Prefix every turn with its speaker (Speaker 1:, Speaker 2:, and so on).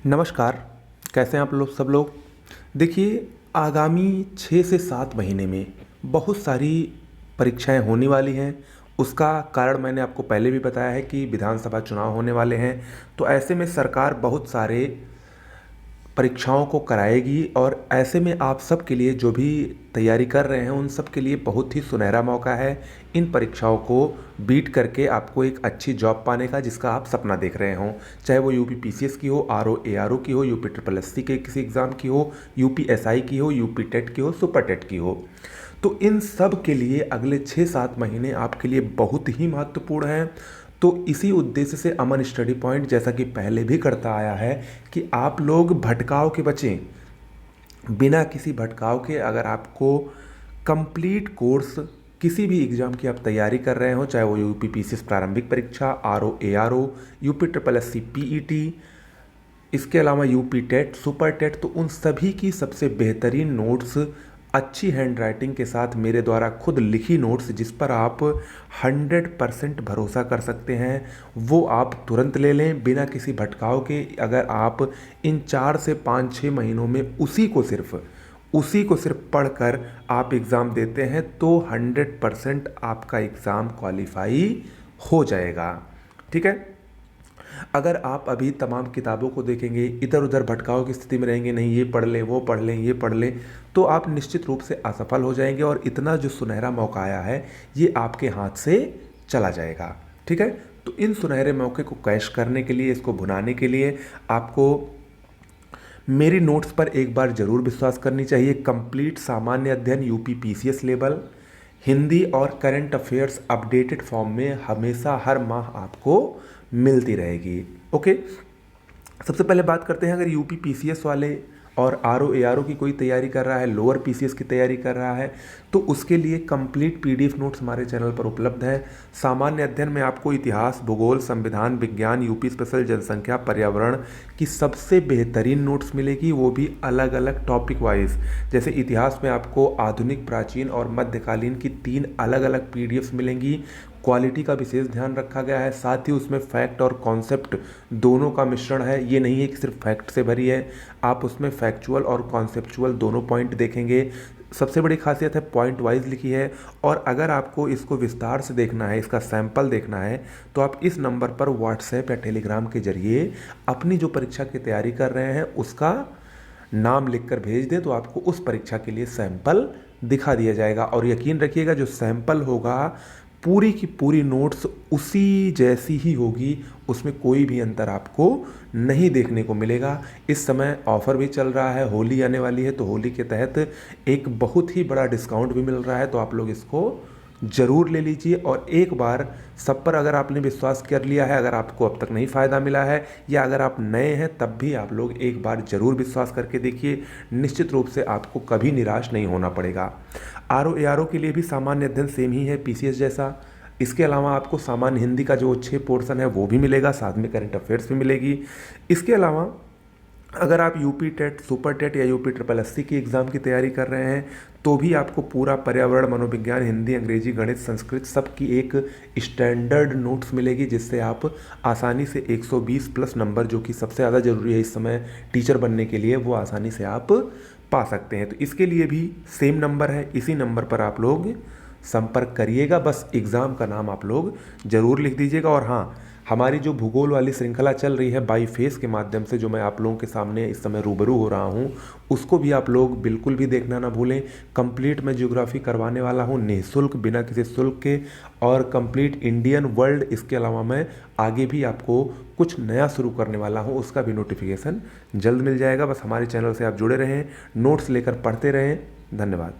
Speaker 1: नमस्कार। कैसे हैं आप लोग सब लोग। देखिए, आगामी 6 से 7 महीने में बहुत सारी परीक्षाएं होने वाली हैं। उसका कारण मैंने आपको पहले भी बताया है कि विधानसभा चुनाव होने वाले हैं। तो ऐसे में सरकार बहुत सारे परीक्षाओं को कराएगी और ऐसे में आप सब के लिए जो भी तैयारी कर रहे हैं उन सब के लिए बहुत ही सुनहरा मौका है इन परीक्षाओं को बीट करके आपको एक अच्छी जॉब पाने का, जिसका आप सपना देख रहे हों। चाहे वो यूपी पीसीएस की हो, आरओ एआरओ की हो, यूपी ट्रिपल एससी के किसी एग्ज़ाम की हो, यूपी एसआई की हो, यूपी टेट की हो, सुपर टेट की हो। तो इन सब के लिए अगले 6-7 महीने आपके लिए बहुत ही महत्वपूर्ण हैं। तो इसी उद्देश्य से अमन स्टडी पॉइंट, जैसा कि पहले भी करता आया है, कि आप लोग भटकाव के बचें। बिना किसी भटकाव के अगर आपको कंप्लीट कोर्स किसी भी एग्ज़ाम की आप तैयारी कर रहे हो, चाहे वो यूपी पीसीएस प्रारंभिक परीक्षा, RO ARO, UP triple SC PET, इसके अलावा यूपी टेट, सुपर टेट, तो उन सभी की सबसे बेहतरीन नोट्स अच्छी हैंड राइटिंग के साथ मेरे द्वारा खुद लिखी नोट्स, जिस पर आप 100% भरोसा कर सकते हैं, वो आप तुरंत ले लें बिना किसी भटकाव के। अगर आप इन 4 से 5-6 महीनों में उसी को सिर्फ पढ़कर आप एग्ज़ाम देते हैं तो 100% आपका एग्ज़ाम क्वालिफाई हो जाएगा। ठीक है। अगर आप अभी तमाम किताबों को देखेंगे, इधर उधर भटकाव की स्थिति में रहेंगे, नहीं ये पढ़ लें, वो पढ़ लें, ये पढ़ लें, तो आप निश्चित रूप से असफल हो जाएंगे और इतना जो सुनहरा मौका आया है ये आपके हाथ से चला जाएगा। ठीक है। तो इन सुनहरे मौके को कैश करने के लिए, इसको भुनाने के लिए आपको मेरी नोट्स पर एक बार जरूर विश्वास करनी चाहिए। कंप्लीट सामान्य अध्ययन यूपी पीसीएस लेवल, हिंदी और करंट अफेयर्स अपडेटेड फॉर्म में हमेशा हर माह आपको मिलती रहेगी। ओके। सबसे पहले बात करते हैं, अगर यूपी पीसीएस वाले और आरओ एआरओ की कोई तैयारी कर रहा है, लोअर पीसीएस की तैयारी कर रहा है, तो उसके लिए कंप्लीट पीडीएफ नोट्स हमारे चैनल पर उपलब्ध है। सामान्य अध्ययन में आपको इतिहास, भूगोल, संविधान, विज्ञान, यूपी स्पेशल, जनसंख्या, पर्यावरण की सबसे बेहतरीन नोट्स मिलेगी, वो भी अलग अलग टॉपिक वाइज। जैसे इतिहास में आपको आधुनिक, प्राचीन और मध्यकालीन की 3 अलग अलग पीडीएफ्स मिलेंगी। क्वालिटी का विशेष ध्यान रखा गया है, साथ ही उसमें फैक्ट और कॉन्सेप्ट दोनों का मिश्रण है। ये नहीं है कि सिर्फ फैक्ट से भरी है, आप उसमें फैक्चुअल और कॉन्सेप्चुअल दोनों पॉइंट देखेंगे। सबसे बड़ी खासियत है पॉइंट वाइज लिखी है। और अगर आपको इसको विस्तार से देखना है, इसका सैंपल देखना है, तो आप इस नंबर पर व्हाट्सएप या टेलीग्राम के जरिए अपनी जो परीक्षा की तैयारी कर रहे हैं उसका नाम लिखकर भेज दें, तो आपको उस परीक्षा के लिए सैंपल दिखा दिया जाएगा। और यकीन रखिएगा, जो सैंपल होगा पूरी की पूरी नोट्स उसी जैसी ही होगी, उसमें कोई भी अंतर आपको नहीं देखने को मिलेगा। इस समय ऑफर भी चल रहा है, होली आने वाली है, तो होली के तहत एक बहुत ही बड़ा डिस्काउंट भी मिल रहा है, तो आप लोग इसको ज़रूर ले लीजिए। और एक बार सब पर अगर आपने विश्वास कर लिया है, अगर आपको अब तक नहीं फ़ायदा मिला है, या अगर आप नए हैं तब भी आप लोग एक बार ज़रूर विश्वास करके देखिए, निश्चित रूप से आपको कभी निराश नहीं होना पड़ेगा। आरओ एआरओ के लिए भी सामान्य अध्ययन सेम ही है पीसीएस जैसा। इसके अलावा आपको सामान्य हिंदी का जो 6 पोर्शन है वो भी मिलेगा, साथ में करंट अफेयर्स भी मिलेगी। इसके अलावा अगर आप यूपी टेट, सुपर टेट या यूपी ट्रिपल एससी की एग्ज़ाम की तैयारी कर रहे हैं, तो भी आपको पूरा पर्यावरण, मनोविज्ञान, हिंदी, अंग्रेजी, गणित, संस्कृत सब की एक स्टैंडर्ड नोट्स मिलेगी, जिससे आप आसानी से 120 प्लस नंबर, जो कि सबसे ज़्यादा ज़रूरी है इस समय टीचर बनने के लिए, वो आसानी से आप पा सकते हैं। तो इसके लिए भी सेम नंबर है, इसी नंबर पर आप लोग संपर्क करिएगा। बस एग्ज़ाम का नाम आप लोग ज़रूर लिख दीजिएगा। और हाँ, हमारी जो भूगोल वाली श्रृंखला चल रही है बाई फेस के माध्यम से, जो मैं आप लोगों के सामने इस समय रूबरू हो रहा हूँ, उसको भी आप लोग बिल्कुल भी देखना ना भूलें। कंप्लीट मैं ज्योग्राफी करवाने वाला हूँ निःशुल्क, बिना किसी शुल्क के, और कंप्लीट इंडियन वर्ल्ड। इसके अलावा मैं आगे भी आपको कुछ नया शुरू करने वाला हूँ, उसका भी नोटिफिकेशन जल्द मिल जाएगा। बस हमारे चैनल से आप जुड़े रहें, नोट्स लेकर पढ़ते रहें। धन्यवाद।